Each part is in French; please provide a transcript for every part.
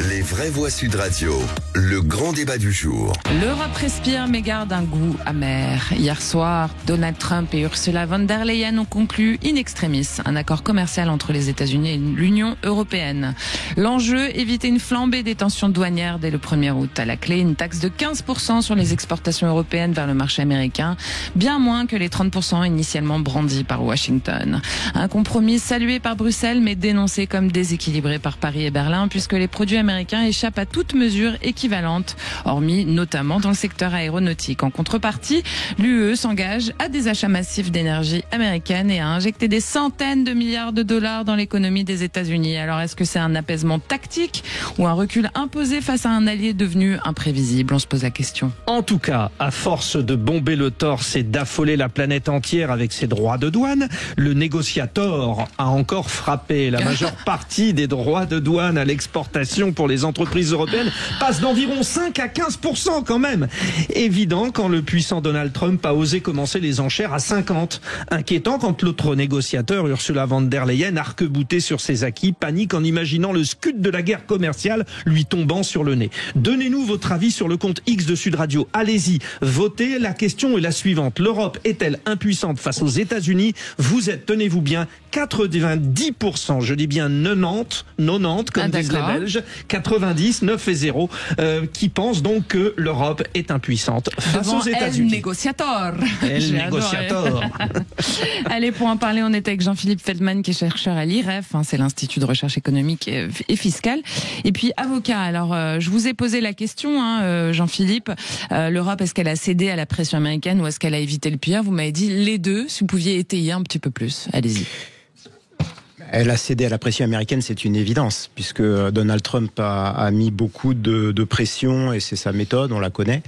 Les vraies voix Sud Radio, le grand débat du jour. L'Europe respire mais garde un goût amer. Hier soir, Donald Trump et Ursula von der Leyen ont conclu in extremis un accord commercial entre les États-Unis et l'Union européenne. L'enjeu, éviter une flambée des tensions douanières dès le 1er août. À la clé, une taxe de 15% sur les exportations européennes vers le marché américain, bien moins que les 30% initialement brandis par Washington. Un compromis salué par Bruxelles mais dénoncé comme déséquilibré par Paris et Berlin puisque les produits américains échappent à toute mesure équivalente, hormis notamment dans le secteur aéronautique. En contrepartie, l'UE s'engage à des achats massifs d'énergie américaine et à injecter des centaines de milliards de dollars dans l'économie des États-Unis. Alors est-ce que c'est un apaisement tactique ou un recul imposé face à un allié devenu imprévisible? On se pose la question. En tout cas, à force de bomber le torse et d'affoler la planète entière avec ses droits de douane, le négociateur a encore frappé. La majeure partie des droits de douane à l'exportation pour les entreprises européennes passe d'environ 5 à 15% quand même. Évident quand le puissant Donald Trump a osé commencer les enchères à 50. Inquiétant quand l'autre négociateur, Ursula von der Leyen, arc-boutée sur ses acquis, panique en imaginant le scud de la guerre commerciale lui tombant sur le nez. Donnez-nous votre avis sur le compte X de Sud Radio. Allez-y, votez. La question est la suivante. L'Europe est-elle impuissante face aux États-Unis? Vous êtes, tenez-vous bien, 90%, je dis bien 90 comme disent les Belges, 90, 9 et 0, qui pensent donc que l'Europe est impuissante face aux États-Unis. El négociateur. El négociateur. Allez, pour en parler, on est avec Jean-Philippe Feldman, qui est chercheur à l'IREF, c'est l'Institut de recherche économique et fiscale, et puis avocat. Alors, je vous ai posé la question, Jean-Philippe, l'Europe, est-ce qu'elle a cédé à la pression américaine ou est-ce qu'elle a évité le pire? Vous m'avez dit les deux, si vous pouviez étayer un petit peu plus. Allez-y. Elle a cédé à la pression américaine, c'est une évidence, puisque Donald Trump a mis beaucoup de pression, et c'est sa méthode, on la connaît.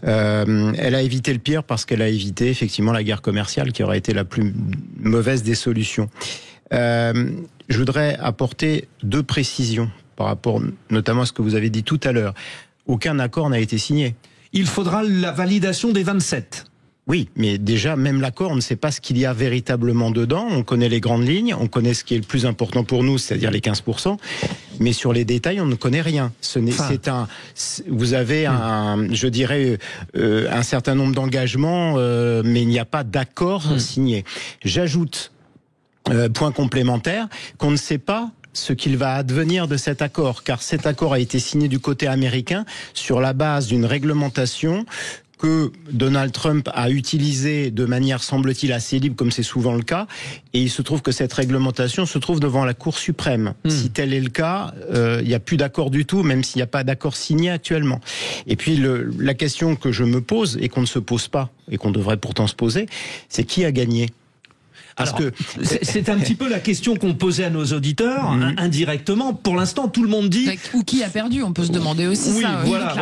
Elle a évité le pire parce qu'elle a évité effectivement la guerre commerciale, qui aurait été la plus mauvaise des solutions. Je voudrais apporter deux précisions par rapport notamment à ce que vous avez dit tout à l'heure. Aucun accord n'a été signé. Il faudra la validation des 27. Oui, mais déjà, même l'accord, on ne sait pas ce qu'il y a véritablement dedans. On connaît les grandes lignes, on connaît ce qui est le plus important pour nous, c'est-à-dire les 15%. Mais sur les détails, on ne connaît rien. Vous avez un certain nombre d'engagements, mais il n'y a pas d'accord signé. J'ajoute, point complémentaire, qu'on ne sait pas ce qu'il va advenir de cet accord, car cet accord a été signé du côté américain sur la base d'une réglementation que Donald Trump a utilisé de manière, semble-t-il, assez libre, comme c'est souvent le cas, et il se trouve que cette réglementation se trouve devant la Cour suprême. Si tel est le cas, il n'y a plus d'accord du tout, même s'il n'y a pas d'accord signé actuellement. Et puis la question que je me pose, et qu'on ne se pose pas, et qu'on devrait pourtant se poser, c'est qui a gagné ? C'est un petit peu la question qu'on posait à nos auditeurs, indirectement. Pour l'instant, tout le monde dit... Ou qui a perdu, on peut se demander aussi ça. Voilà.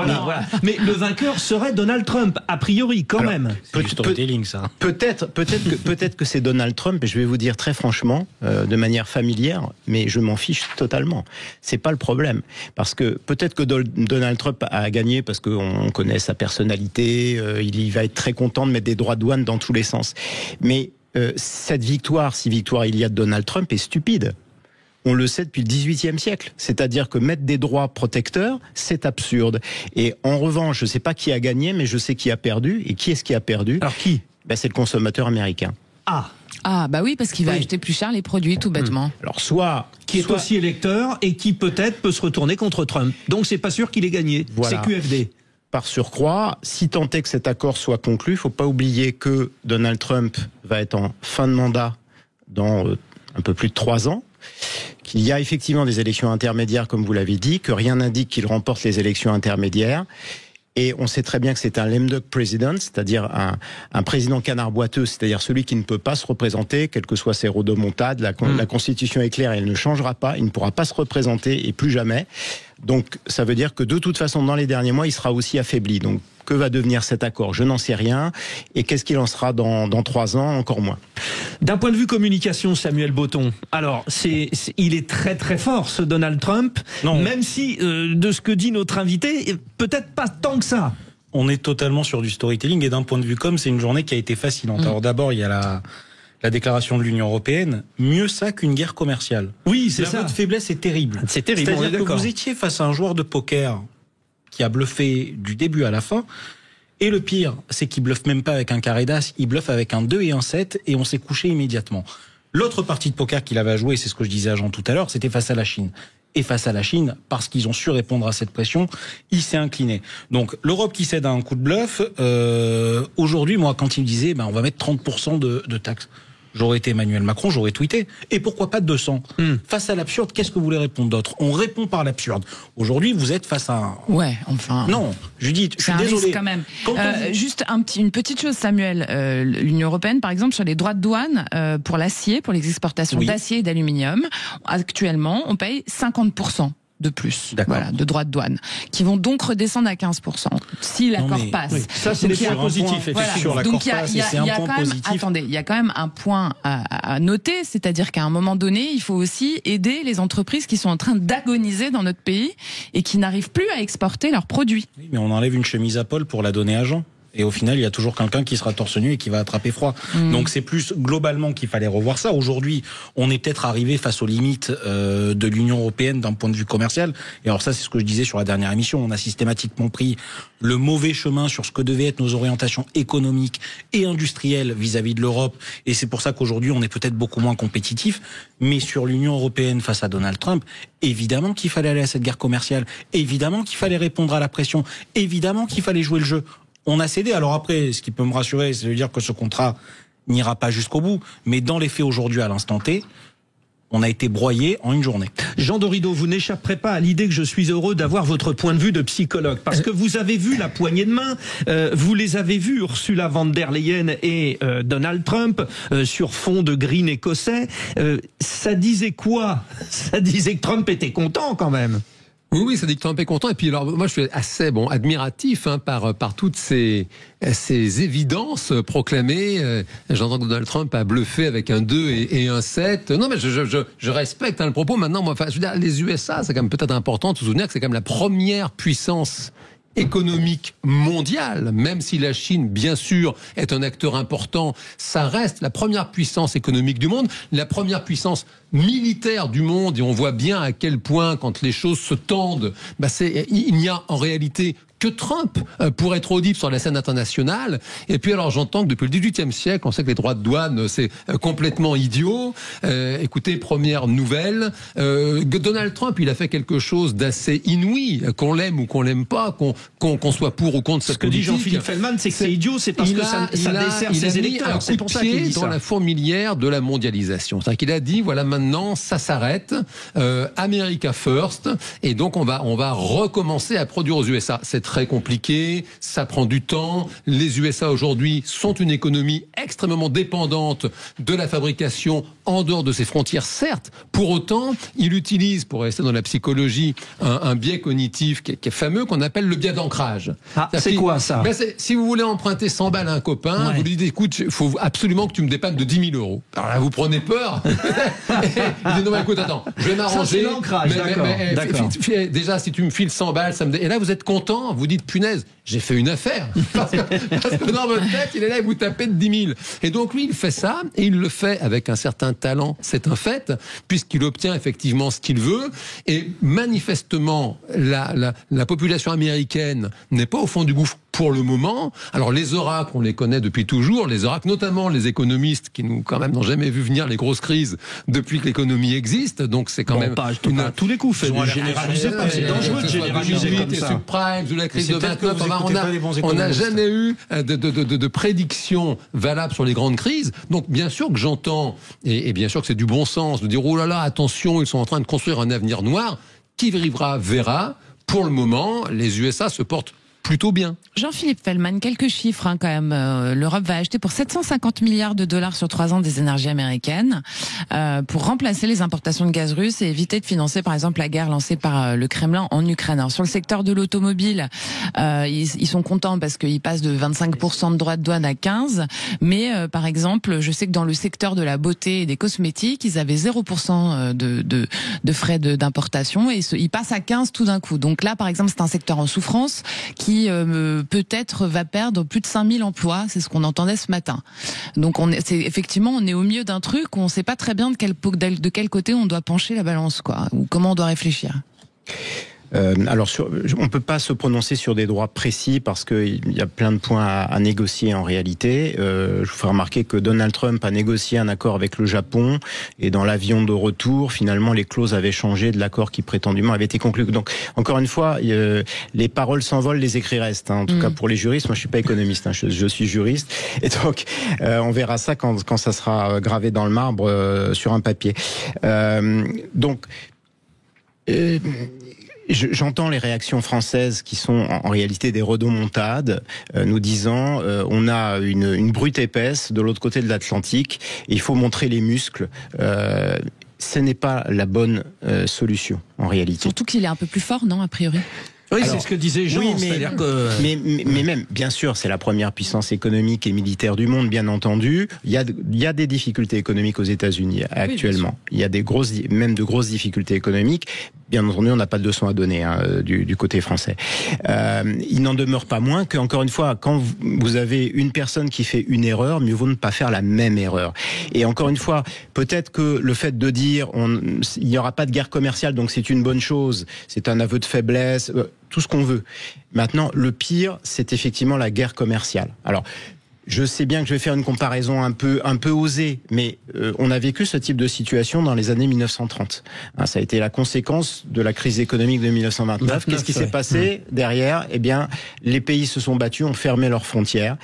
Mais le vainqueur serait Donald Trump, a priori, quand même. C'est du storytelling, ça. Peut-être que c'est Donald Trump, et je vais vous dire très franchement, de manière familière, mais je m'en fiche totalement. C'est pas le problème. Parce que peut-être que Donald Trump a gagné parce qu'on connaît sa personnalité, il va être très content de mettre des droits de douane dans tous les sens. Mais cette victoire, si victoire il y a de Donald Trump, est stupide. On le sait depuis le XVIIIe siècle. C'est-à-dire que mettre des droits protecteurs, c'est absurde. Et en revanche, je ne sais pas qui a gagné, mais je sais qui a perdu. Et qui est-ce qui a perdu? Alors qui? C'est le consommateur américain. Ah, bah oui, parce qu'il va acheter plus cher les produits, tout bêtement. Alors qui est aussi électeur et qui peut-être peut se retourner contre Trump. Donc c'est pas sûr qu'il ait gagné. Voilà. C'est QFD. Par surcroît, si tant est que cet accord soit conclu, il ne faut pas oublier que Donald Trump va être en fin de mandat dans un peu plus de 3 ans, qu'il y a effectivement des élections intermédiaires, comme vous l'avez dit, que rien n'indique qu'il remporte les élections intermédiaires. Et on sait très bien que c'est un lame duck president, c'est-à-dire un président canard boiteux, c'est-à-dire celui qui ne peut pas se représenter, quelles que soient ses rodomontades. La Constitution est claire, elle ne changera pas, il ne pourra pas se représenter et plus jamais. Donc ça veut dire que de toute façon, dans les derniers mois, il sera aussi affaibli. Donc que va devenir cet accord? Je n'en sais rien. Et qu'est-ce qu'il en sera dans 3 ans? Encore moins. D'un point de vue communication, Samuel Botton, alors il est très très fort ce Donald Trump, même si de ce que dit notre invité, peut-être pas tant que ça. On est totalement sur du storytelling et d'un point de vue com, c'est une journée qui a été fascinante. Alors d'abord, il y a la déclaration de l'Union européenne, mieux ça qu'une guerre commerciale. Oui, c'est ça. Votre faiblesse est terrible. C'est terrible, on est C'est-à-dire que d'accord. vous étiez face à un joueur de poker qui a bluffé du début à la fin. Et le pire, c'est qu'il bluffe même pas avec un carré d'as, il bluffe avec un 2 et un 7 et on s'est couché immédiatement. L'autre partie de poker qu'il avait à jouer, c'est ce que je disais à Jean tout à l'heure, c'était face à la Chine. Et face à la Chine, parce qu'ils ont su répondre à cette pression, il s'est incliné. Donc l'Europe qui cède à un coup de bluff, aujourd'hui, moi, quand il me disait on va mettre 30% de taxes, j'aurais été Emmanuel Macron, j'aurais tweeté. Et pourquoi pas 200 ? Face à l'absurde, qu'est-ce que vous voulez répondre d'autre ? On répond par l'absurde. Aujourd'hui, vous êtes face à un... Ouais, enfin... Non, Judith, je suis désolé. C'est un risque quand même. Juste une petite chose, Samuel. L'Union européenne, par exemple, sur les droits de douane pour l'acier, pour les exportations d'acier et d'aluminium, actuellement, on paye 50%. De plus, voilà, de droits de douane, qui vont donc redescendre à 15% si l'accord passe. Oui, ça, c'est les points positifs. Sur l'accord passe, c'est un point positif. Attendez, il y a quand même un point à noter, c'est-à-dire qu'à un moment donné, il faut aussi aider les entreprises qui sont en train d'agoniser dans notre pays et qui n'arrivent plus à exporter leurs produits. Oui, mais on enlève une chemise à Paul pour la donner à Jean. Et au final, il y a toujours quelqu'un qui sera torse nu et qui va attraper froid. Donc c'est plus globalement qu'il fallait revoir ça. Aujourd'hui, on est peut-être arrivé face aux limites de l'Union européenne d'un point de vue commercial. Et alors ça, c'est ce que je disais sur la dernière émission. On a systématiquement pris le mauvais chemin sur ce que devaient être nos orientations économiques et industrielles vis-à-vis de l'Europe. Et c'est pour ça qu'aujourd'hui, on est peut-être beaucoup moins compétitif. Mais sur l'Union européenne face à Donald Trump, évidemment qu'il fallait aller à cette guerre commerciale. Évidemment qu'il fallait répondre à la pression. Évidemment qu'il fallait jouer le jeu. On a cédé. Alors après, ce qui peut me rassurer, c'est de dire que ce contrat n'ira pas jusqu'au bout. Mais dans les faits aujourd'hui, à l'instant T, on a été broyé en une journée. Jean Dorido, vous n'échapperez pas à l'idée que je suis heureux d'avoir votre point de vue de psychologue. Parce que vous avez vu la poignée de main, vous les avez vus, Ursula von der Leyen et Donald Trump, sur fond de green écossais. Ça disait quoi ? Ça disait que Trump était content quand même. Oui, ça dit que Trump est content. Et puis, alors, moi, je suis assez admiratif par toutes ces évidences proclamées. J'entends que Donald Trump a bluffé avec un 2 et un 7. Non, mais je respecte le propos. Maintenant, moi, je veux dire, les USA, c'est quand même peut-être important de se souvenir que c'est quand même la première puissance économique mondiale, même si la Chine, bien sûr, est un acteur important, ça reste la première puissance économique du monde, la première puissance militaire du monde, et on voit bien à quel point, quand les choses se tendent, il n'y a en réalité que Trump pour être audible sur la scène internationale. Et puis alors j'entends que depuis le XVIIIe siècle, on sait que les droits de douane c'est complètement idiot. Écoutez, première nouvelle, Donald Trump, il a fait quelque chose d'assez inouï, qu'on l'aime ou qu'on l'aime pas, qu'on soit pour ou contre cette politique. Ce que dit Jean-Philippe Fellman, c'est que c'est idiot, c'est parce que ça dessert ses électeurs. C'est pour ça qu'il dit dans la fourmilière de la mondialisation. C'est-à-dire qu'il a dit, voilà, maintenant ça s'arrête, America first, et donc on va recommencer à produire aux USA. C'est très compliqué, ça prend du temps. Les USA aujourd'hui sont une économie extrêmement dépendante de la fabrication en dehors de ses frontières, certes. Pour autant, il utilise, pour rester dans la psychologie, un biais cognitif qui est fameux, qu'on appelle le biais d'ancrage. Ah, c'est quoi ça ? Si vous voulez emprunter 100 balles à un copain, vous lui dites, écoute, il faut absolument que tu me dépannes de 10 000 euros. Alors là, vous prenez peur. Il dit, non, mais écoute, attends, je vais m'arranger. Ça, c'est l'ancrage, d'accord. Déjà, si tu me files 100 balles, et là, vous êtes content, vous dites, punaise, j'ai fait une affaire. Parce que dans votre tête, il est là et vous tapez de 10 000. Et donc, lui, il fait ça, et il le fait avec un certain talent, c'est un fait, puisqu'il obtient effectivement ce qu'il veut. Et manifestement, la population américaine n'est pas au fond du gouffre pour le moment. Alors, les oracles, on les connaît depuis toujours. Les oracles, notamment les économistes, qui nous, quand même, n'ont jamais vu venir les grosses crises depuis que l'économie existe. Donc, c'est quand même... Pas tous les coups, généralisez pas. C'est dangereux de généraliser comme ça. Subprimes, ou la crise de 29, on n'a jamais eu de prédiction valable sur les grandes crises. Donc, bien sûr que j'entends, et bien sûr que c'est du bon sens, de dire, oh là là, attention, ils sont en train de construire un avenir noir. Qui vivra verra. Pour le moment, les USA se portent plutôt bien. Jean-Philippe Fellman, quelques chiffres quand même. L'Europe va acheter pour 750 milliards de dollars sur 3 ans des énergies américaines pour remplacer les importations de gaz russe et éviter de financer par exemple la guerre lancée par le Kremlin en Ukraine. Alors, sur le secteur de l'automobile, ils sont contents parce qu'ils passent de 25% de droits de douane à 15%, mais par exemple, je sais que dans le secteur de la beauté et des cosmétiques, ils avaient 0% de frais d'importation et ils passent à 15% tout d'un coup. Donc là, par exemple, c'est un secteur en souffrance qui qui peut-être va perdre plus de 5000 emplois, c'est ce qu'on entendait ce matin. Donc on est au milieu d'un truc où on ne sait pas très bien de quel côté on doit pencher la balance, quoi, ou comment on doit réfléchir. Alors, on peut pas se prononcer sur des droits précis parce qu'il y a plein de points à négocier en réalité. Je vous fais remarquer que Donald Trump a négocié un accord avec le Japon et dans l'avion de retour, finalement, les clauses avaient changé de l'accord qui prétendument avait été conclu. Donc, encore une fois, les paroles s'envolent, les écrits restent. En tout cas, pour les juristes, moi, je suis pas économiste, je suis juriste, et donc on verra ça quand ça sera gravé dans le marbre sur un papier. J'entends les réactions françaises qui sont en réalité des rodomontades, nous disant on a une brute épaisse de l'autre côté de l'Atlantique, et il faut montrer les muscles. Ce n'est pas la bonne solution en réalité. Surtout qu'il est un peu plus fort, non, a priori? Oui, c'est ce que disait Jean. Oui, mais même, bien sûr, c'est la première puissance économique et militaire du monde, bien entendu. Il y a des difficultés économiques aux États-Unis actuellement. Il y a de grosses difficultés économiques. Bien entendu, on n'a pas de leçon à donner du côté français. Il n'en demeure pas moins que, encore une fois, quand vous avez une personne qui fait une erreur, mieux vaut ne pas faire la même erreur. Et encore une fois, peut-être que le fait de dire il n'y aura pas de guerre commerciale, donc c'est une bonne chose, c'est un aveu de faiblesse, tout ce qu'on veut. Maintenant, le pire, c'est effectivement la guerre commerciale. Alors, je sais bien que je vais faire une comparaison un peu osée, mais on a vécu ce type de situation dans les années 1930. Ça a été la conséquence de la crise économique de 1929. Qu'est-ce qui s'est passé derrière? Eh bien, les pays se sont battus, ont fermé leurs frontières.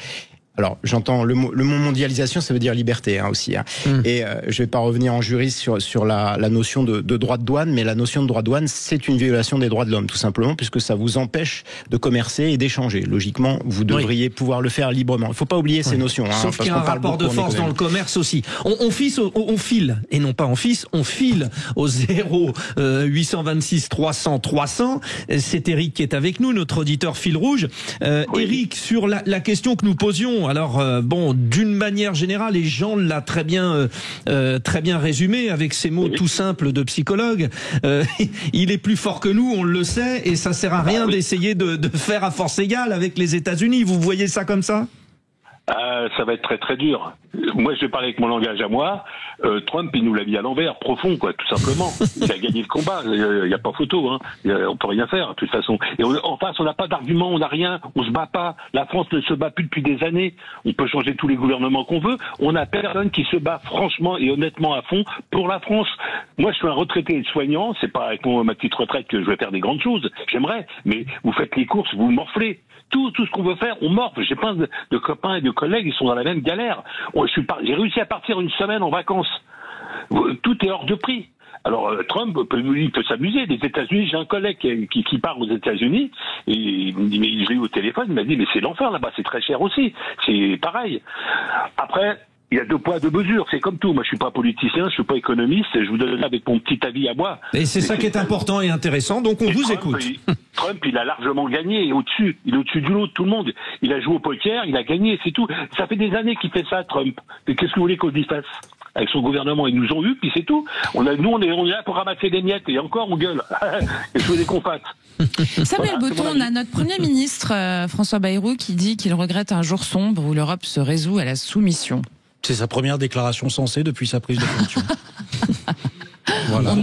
Alors, j'entends le mot mondialisation, ça veut dire liberté aussi. Et je vais pas revenir en juriste sur la notion de droit de douane, mais la notion de droit de douane, c'est une violation des droits de l'homme, tout simplement, puisque ça vous empêche de commercer et d'échanger. Logiquement, vous devriez pouvoir le faire librement. Il faut pas oublier ces notions. Sauf qu'il y a un rapport de force dans le commerce aussi. On file, et non pas on file au 826 300 300. C'est Eric qui est avec nous, notre auditeur fil rouge. Eric, sur la question que nous posions, alors d'une manière générale, et Jean l'a très bien résumé avec ces mots tout simples de psychologue. Il est plus fort que nous, on le sait, et ça sert à rien d'essayer de faire à force égale avec les États-Unis. Vous voyez ça comme ça? Ça va être très très dur. Moi, je vais parler avec mon langage à moi. Trump, il nous l'a mis à l'envers, profond, quoi, tout simplement. Il a gagné le combat. Il n'y a pas photo, hein. On peut rien faire, de toute façon. Et en face, on n'a pas d'argument, on n'a rien, on se bat pas. La France ne se bat plus depuis des années. On peut changer tous les gouvernements qu'on veut. On n'a personne qui se bat franchement et honnêtement à fond pour la France. Moi, je suis un retraité et soignant. C'est pas avec ma petite retraite que je vais faire des grandes choses. J'aimerais, mais vous faites les courses, vous morflez. Tout ce qu'on veut faire, on morfle. J'ai plein de copains et de collègues, ils sont dans la même galère. J'ai réussi à partir une semaine en vacances. Tout est hors de prix. Alors Trump peut s'amuser. Les États-Unis, j'ai un collègue qui part aux États-Unis et je l'ai eu au téléphone, il m'a dit mais c'est l'enfer là-bas, c'est très cher aussi. C'est pareil. Après, il y a deux poids, deux mesures. C'est comme tout. Moi, je suis pas politicien, je suis pas économiste. Je vous donne avec mon petit avis à moi. Et c'est ça qui est important et intéressant. Donc, on vous écoute. Trump, il a largement gagné. Il est au-dessus du lot de tout le monde. Il a joué au poker, il a gagné, c'est tout. Ça fait des années qu'il fait ça, Trump. Et qu'est-ce que vous voulez qu'on y fasse? Avec son gouvernement, ils nous ont eu, puis c'est tout. On est là pour ramasser des miettes. Et encore, on gueule. Qu'est-ce que vous voulez qu'on fasse? Samuel Botton, on a notre Premier ministre, François Bayrou, qui dit qu'il regrette un jour sombre où l'Europe se résout à la soumission. C'est sa première déclaration sensée depuis sa prise de fonction. Voilà.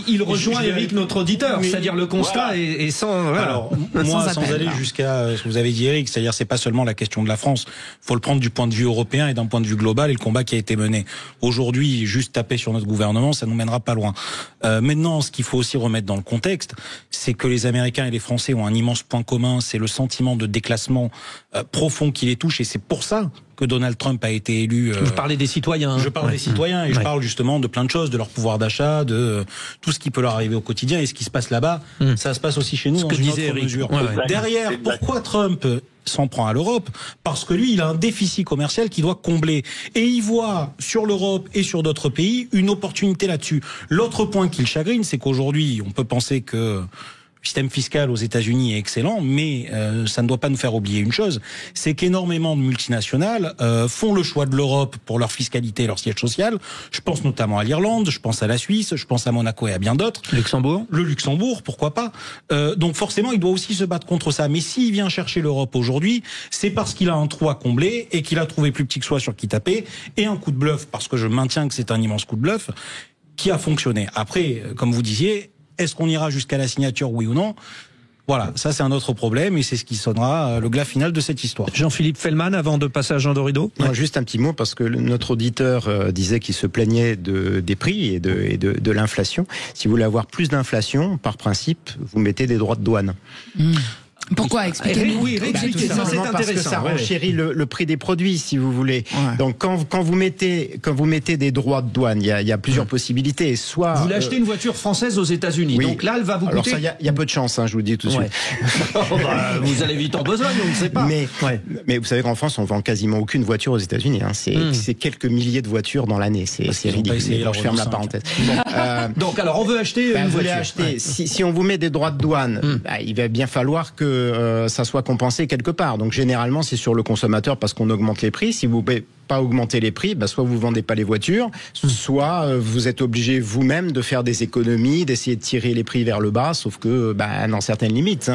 Il rejoint Eric, notre auditeur, c'est-à-dire le constat est sans. Voilà. Alors moi, sans aller jusqu'à ce que vous avez dit, Eric, c'est-à-dire c'est pas seulement la question de la France. Faut le prendre du point de vue européen et d'un point de vue global et le combat qui a été mené. Aujourd'hui, juste taper sur notre gouvernement, ça nous mènera pas loin. Maintenant, ce qu'il faut aussi remettre dans le contexte, c'est que les Américains et les Français ont un immense point commun, c'est le sentiment de déclassement profond qui les touche, et c'est pour ça que Donald Trump a été élu. Vous parlez des citoyens. Je parle des citoyens et je parle justement de plein de choses, de leur pouvoir d'achat, de tout ce qui peut leur arriver au quotidien, et ce qui se passe là-bas, ça se passe aussi chez nous dans une autre mesure. Derrière, pourquoi Trump s'en prend à l'Europe? Parce que lui, il a un déficit commercial qu'il doit combler. Et il voit sur l'Europe et sur d'autres pays une opportunité là-dessus. L'autre point qui le chagrine, c'est qu'aujourd'hui, on peut penser que système fiscal aux États-Unis est excellent, mais ça ne doit pas nous faire oublier une chose, c'est qu'énormément de multinationales font le choix de l'Europe pour leur fiscalité et leur siège social. Je pense notamment à l'Irlande, je pense à la Suisse, je pense à Monaco et à bien d'autres. Luxembourg. Le Luxembourg, pourquoi pas. Donc forcément, il doit aussi se battre contre ça. Mais s'il vient chercher l'Europe aujourd'hui, c'est parce qu'il a un trou à combler et qu'il a trouvé plus petit que soi sur qui taper, et un coup de bluff, parce que je maintiens que c'est un immense coup de bluff, qui a fonctionné. Après, comme vous disiez, est-ce qu'on ira jusqu'à la signature, oui ou non ? Voilà, ça c'est un autre problème et c'est ce qui sonnera le glas final de cette histoire. Jean-Philippe Fellman, avant de passer à Jean Dorido. Non, juste un petit mot, parce que notre auditeur disait qu'il se plaignait des prix et de l'inflation. Si vous voulez avoir plus d'inflation, par principe, vous mettez des droits de douane. Pourquoi? Expliquez-nous. Oui, expliquez, ça c'est intéressant. Parce que ça renchérit le prix des produits, si vous voulez. Ouais. Donc quand vous mettez des droits de douane, il y a plusieurs possibilités. Soit vous voulez acheter une voiture française aux États-Unis, oui. Donc là, elle va vous Alors coûter. ça, il y a peu de chance, je vous le dis tout de suite. Vous allez vite en besogne, on ne sait pas. Mais vous savez qu'en France, on vend quasiment aucune voiture aux États-Unis. C'est quelques milliers de voitures dans l'année. C'est ridicule. Je ferme la parenthèse. Donc alors, on veut acheter une voiture. Si on vous met des droits de douane, il va bien falloir que ça soit compensé quelque part. Donc généralement, c'est sur le consommateur parce qu'on augmente les prix. Si vous ne pouvez pas augmenter les prix, soit vous vendez pas les voitures, soit vous êtes obligé vous-même de faire des économies, d'essayer de tirer les prix vers le bas, sauf que dans certaines limites,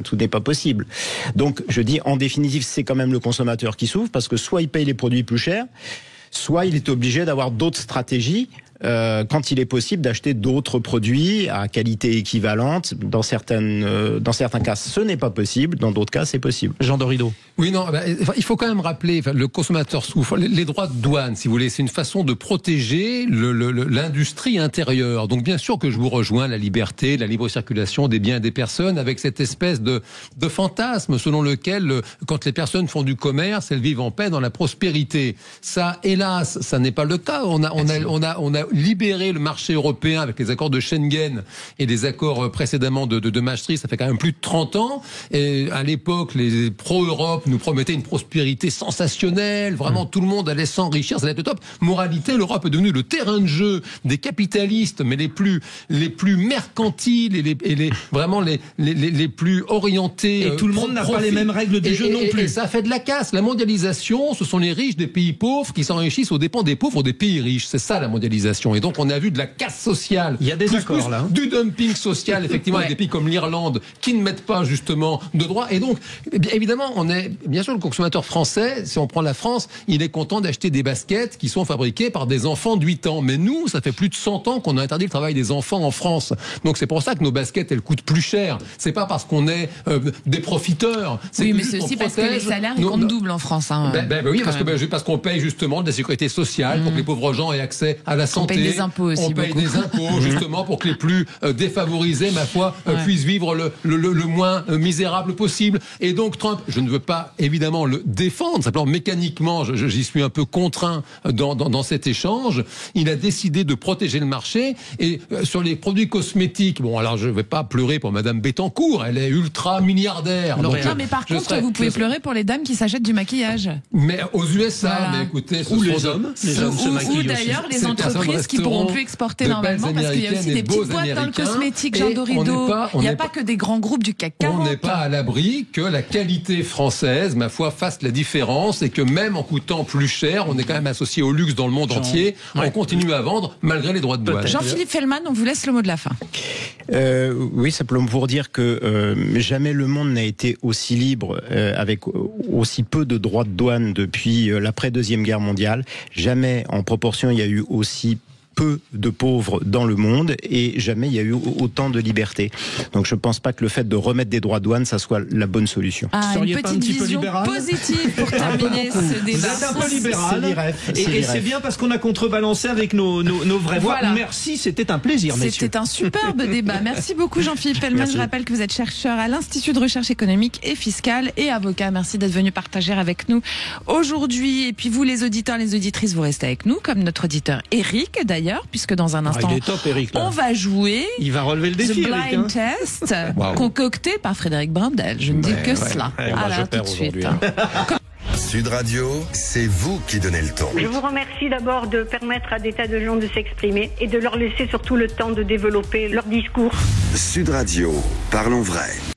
tout n'est pas possible. Donc je dis, en définitive, c'est quand même le consommateur qui souffre, parce que soit il paye les produits plus chers, soit il est obligé d'avoir d'autres stratégies quand il est possible d'acheter d'autres produits à qualité équivalente. Dans certains cas, ce n'est pas possible. Dans d'autres cas, c'est possible. Jean Dorido. Oui, non, il faut quand même rappeler, le consommateur souffre. Les droits de douane, si vous voulez, c'est une façon de protéger l'industrie intérieure. Donc bien sûr que je vous rejoins, la liberté, la libre circulation des biens et des personnes, avec cette espèce de fantasme selon lequel, quand les personnes font du commerce, elles vivent en paix dans la prospérité. Ça, hélas, ça n'est pas le cas. On a libéré le marché européen avec les accords de Schengen et les accords précédemment de Maastricht. Ça fait quand même plus de 30 ans. Et à l'époque, les pro-Europe nous promettaient une prospérité sensationnelle. Vraiment, tout le monde allait s'enrichir. Ça allait être top. Moralité, l'Europe est devenue le terrain de jeu des capitalistes, mais les plus mercantiles et vraiment les plus orientés. Et tout le monde n'a pas les mêmes règles de jeu non plus. Et ça fait de la casse. La mondialisation, ce sont les riches des pays pauvres qui s'enrichissent aux dépens des pauvres des pays riches. C'est ça, la mondialisation. Et donc, on a vu de la casse sociale. Il y a des accords, là. Du dumping social, effectivement, avec des pays comme l'Irlande, qui ne mettent pas, justement, de droit. Et donc, évidemment, bien sûr, le consommateur français, si on prend la France, il est content d'acheter des baskets qui sont fabriquées par des enfants de 8 ans. Mais nous, ça fait plus de 100 ans qu'on a interdit le travail des enfants en France. Donc, c'est pour ça que nos baskets, elles coûtent plus cher. C'est pas parce qu'on est des profiteurs. Oui, mais c'est aussi parce que les salaires, ils comptent double en France. Oui, parce qu'on paye, justement, de la sécurité sociale pour que les pauvres gens aient accès à la santé. On paye des impôts aussi. On paye des impôts, justement, pour que les plus défavorisés, ma foi, puissent vivre le moins misérable possible. Et donc, Trump, je ne veux pas, évidemment, le défendre. Simplement, mécaniquement, j'y suis un peu contraint dans cet échange. Il a décidé de protéger le marché. Et sur les produits cosmétiques, bon, alors je ne vais pas pleurer pour Madame Bettencourt. Elle est ultra milliardaire. Non, mais par contre, vous pouvez pleurer pour les dames qui s'achètent du maquillage. Mais aux USA, voilà. Mais écoutez, ou les hommes. Les hommes se maquillent ou d'ailleurs les entreprises qui pourront plus exporter normalement, parce qu'il y a aussi des petites boîtes dans le cosmétique, Jean Dorido. Il n'y a pas que des grands groupes du CAC 40. On n'est pas à l'abri que la qualité française, ma foi, fasse la différence, et que même en coûtant plus cher, on est quand même associé au luxe dans le monde entier. On continue à vendre malgré les droits de douane. Jean-Philippe Fellman, on vous laisse le mot de la fin. Oui, simplement pour dire que jamais le monde n'a été aussi libre avec aussi peu de droits de douane depuis l'après-deuxième guerre mondiale. Jamais en proportion il y a eu aussi peu de pauvres dans le monde, et jamais il y a eu autant de liberté. Donc je ne pense pas que le fait de remettre des droits de douane, ça soit la bonne solution. Une petite vision positive pour terminer ce débat. Vous êtes un peu libéral. Et c'est bien parce qu'on a contrebalancé avec nos vraies voix. Voilà. Merci, c'était un plaisir, messieurs. C'était un superbe débat. Merci beaucoup Jean-Philippe Fellman. Je rappelle que vous êtes chercheur à l'Institut de recherche économique et fiscale et avocat. Merci d'être venu partager avec nous aujourd'hui. Et puis vous, les auditeurs, les auditrices, vous restez avec nous, comme notre auditeur Eric d'ailleurs, puisque dans un instant, il est top, Eric, là. on va jouer. Il va relever le défi, The Blind Test, concocté par Frédéric Brandel. Je ne dis que cela. Alors, Alors, tout de suite. Sud Radio, c'est vous qui donnez le ton. Je vous remercie d'abord de permettre à des tas de gens de s'exprimer et de leur laisser surtout le temps de développer leur discours. Sud Radio, parlons vrai.